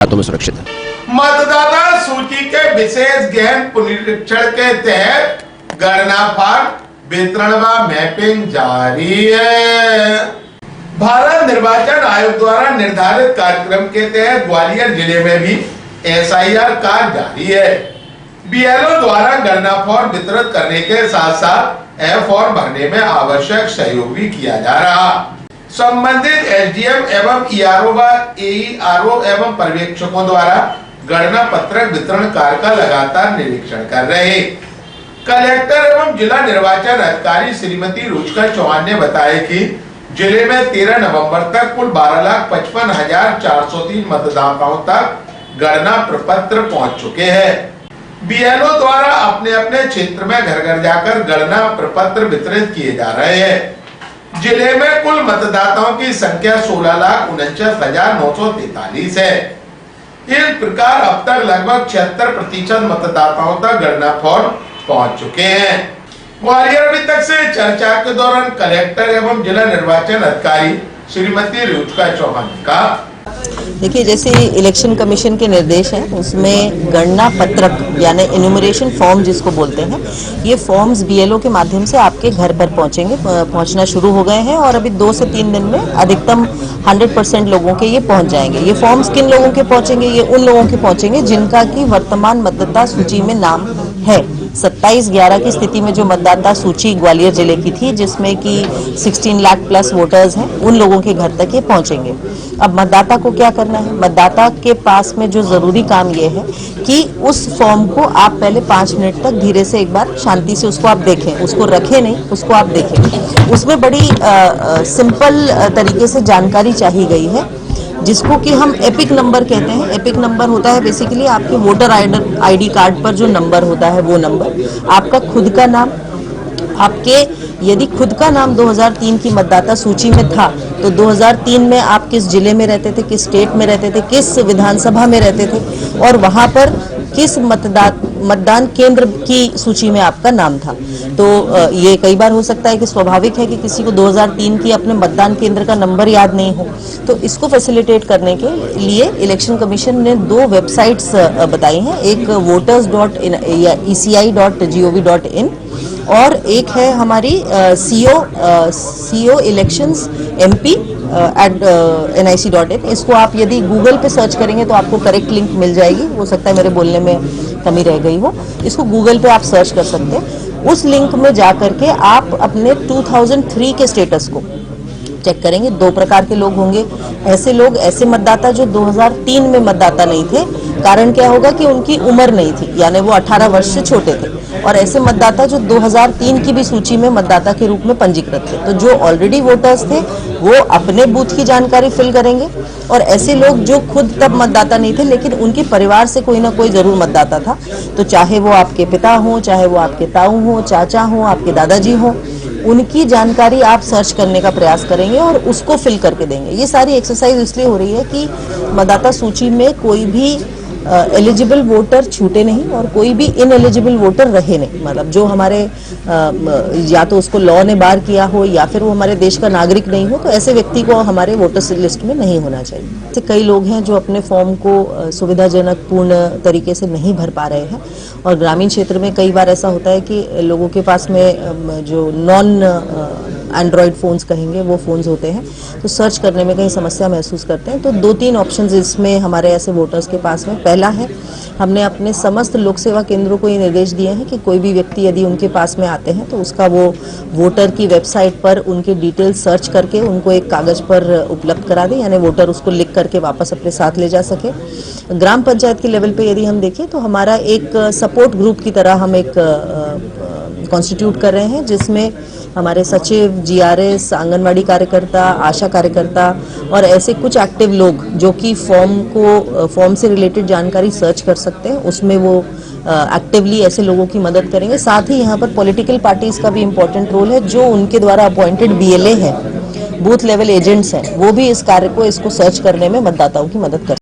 हाथों में सुरक्षित है। मतदाता सूची के विशेष गहन पुनरीक्षण के तहत गणना फॉर्म वितरण व मैपिंग जारी है। भारत निर्वाचन आयोग द्वारा निर्धारित कार्यक्रम के तहत ग्वालियर जिले में भी SIR कार्य जारी है। BLO द्वारा गणना फॉर्म वितरित करने के साथ साथ फॉर्म भरने में आवश्यक सहयोग भी किया जा रहा। संबंधित SDM एवं ERO व AERO एवं पर्यवेक्षकों द्वारा गणना पत्रक वितरण कार्य का लगातार निरीक्षण कर रहे। कलेक्टर एवं जिला निर्वाचन अधिकारी श्रीमती रुचिका चौहान ने बताया कि जिले में 13 नवंबर तक कुल 12,55,403 मतदाताओं तक गणना प्रपत्र पहुंच चुके हैं। BLO द्वारा अपने अपने क्षेत्र में घर घर जाकर गणना प्रपत्र वितरित किए जा रहे हैं। जिले में कुल मतदाताओं की संख्या 16,49,943 है। इस प्रकार अब तक लगभग 76% मतदाताओं तक गणना फॉर्म पहुंच चुके हैं। ग्वालियर अभी तक से चर्चा के दौरान कलेक्टर एवं जिला निर्वाचन अधिकारी श्रीमती रुचिका चौहान का देखिए, जैसे इलेक्शन कमीशन के निर्देश हैं उसमें गणना पत्रक यानी इन्यूमरेशन फॉर्म जिसको बोलते हैं, ये फॉर्म्स BLO के माध्यम से आपके घर पर पहुंचना शुरू हो गए हैं और अभी 2 से 3 दिन में अधिकतम 100% लोगों के ये पहुंच जाएंगे। ये फॉर्म्स किन लोगों के पहुंचेंगे? ये उन लोगों के पहुंचेंगे जिनका की वर्तमान मतदाता सूची में नाम है। 27/11 की स्थिति में जो मतदाता सूची ग्वालियर जिले की थी, जिसमें कि 16 लाख प्लस वोटर्स हैं, उन लोगों के घर तक ये पहुंचेंगे। अब मतदाता को क्या करना है? मतदाता के पास में जो जरूरी काम ये है कि उस फॉर्म को आप पहले 5 मिनट तक धीरे से एक बार शांति से उसको आप देखें, उसको रखें नहीं, उसको आप देखें। उसमें बड़ी सिंपल तरीके से जानकारी चाहिए गई है, जिसको कि हम एपिक नंबर कहते हैं। एपिक नंबर होता है बेसिकली आपके वोटर ID कार्ड पर जो नंबर होता है वो नंबर, आपका खुद का नाम, आपके यदि खुद का नाम 2003 की मतदाता सूची में था तो 2003 में आप किस जिले में रहते थे, किस स्टेट में रहते थे, किस विधानसभा में रहते थे और वहां पर किस मतदान केंद्र की सूची में आपका नाम था। तो ये कई बार हो सकता है कि स्वाभाविक है कि किसी को 2003 की अपने मतदान केंद्र का नंबर याद नहीं हो। तो इसको फैसिलिटेट करने के लिए इलेक्शन कमीशन ने 2 वेबसाइट्स बताई हैं, एक voters.eci.gov.in और एक है हमारी CO elections MP @nic.in। इसको आप यदि गूगल पे सर्च करेंगे तो आपको करेक्ट लिंक मिल जाएगी। हो सकता है मेरे बोलने में कमी रह गई हो। इसको गूगल पे आप सर्च कर सकते हैं। उस लिंक में जा करके आप अपने 2003 के स्टेटस को चेक करेंगे। 2 प्रकार के लोग होंगे, ऐसे लोग, ऐसे मतदाता जो 2003 में मतदाता नहीं थे, कारण क्या होगा कि उनकी उम्र नहीं थी, यानी वो 18 वर्ष से छोटे थे, और ऐसे मतदाता जो 2003 की भी सूची में मतदाता के रूप में पंजीकृत थे। तो जो ऑलरेडी वोटर्स थे वो अपने बूथ की जानकारी फिल करेंगे, और ऐसे लोग जो खुद तब मतदाता नहीं थे लेकिन उनके परिवार से कोई ना कोई जरूर मतदाता था, तो चाहे वो आपके पिता हो, चाहे वो आपके ताऊ हो, चाचा हो, आपके दादाजी हो, उनकी जानकारी आप सर्च करने का प्रयास करेंगे और उसको फिल करके देंगे। ये सारी एक्सरसाइज इसलिए हो रही है कि मतदाता सूची में कोई भी एलिजिबल वोटर छूटे नहीं और कोई भी इनएलिजिबल वोटर रहे नहीं। मतलब जो हमारे या तो उसको लॉ ने बार किया हो या फिर वो हमारे देश का नागरिक नहीं हो, तो ऐसे व्यक्ति को हमारे वोटर्स लिस्ट में नहीं होना चाहिए। ऐसे कई लोग हैं जो अपने फॉर्म को सुविधाजनक पूर्ण तरीके से नहीं भर पा रहे हैं, और ग्रामीण क्षेत्र में कई बार ऐसा होता है कि लोगों के पास में जो नॉन एंड्रॉयड फोन्स कहेंगे वो फोन्स होते हैं, तो सर्च करने में कहीं समस्या महसूस करते हैं। तो 2-3 ऑप्शंस इसमें हमारे ऐसे वोटर्स के पास में। पहला है, हमने अपने समस्त लोक सेवा केंद्रों को ये निर्देश दिए हैं कि कोई भी व्यक्ति यदि उनके पास में आते हैं तो उसका वो वोटर की वेबसाइट पर उनके डिटेल्स सर्च करके उनको एक कागज पर उपलब्ध करा दें, यानी वोटर उसको लिख करके वापस अपने साथ ले जा सके। ग्राम पंचायत के लेवल पे यदि हम देखें तो हमारा एक सपोर्ट ग्रुप की तरह हम एक कॉन्स्टिट्यूट कर रहे हैं, जिसमें हमारे सचिव, GRS, आंगनवाड़ी कार्यकर्ता, आशा कार्यकर्ता और ऐसे कुछ एक्टिव लोग जो कि फॉर्म से रिलेटेड जानकारी सर्च कर सकते हैं, उसमें वो एक्टिवली ऐसे लोगों की मदद करेंगे। साथ ही यहाँ पर पॉलिटिकल पार्टीज का भी इम्पोर्टेंट रोल है, जो उनके द्वारा अपॉइंटेड BLA है, बूथ लेवल एजेंट्स हैं, वो भी इस कार्य को इसको सर्च करने में मतदाताओं की मदद कर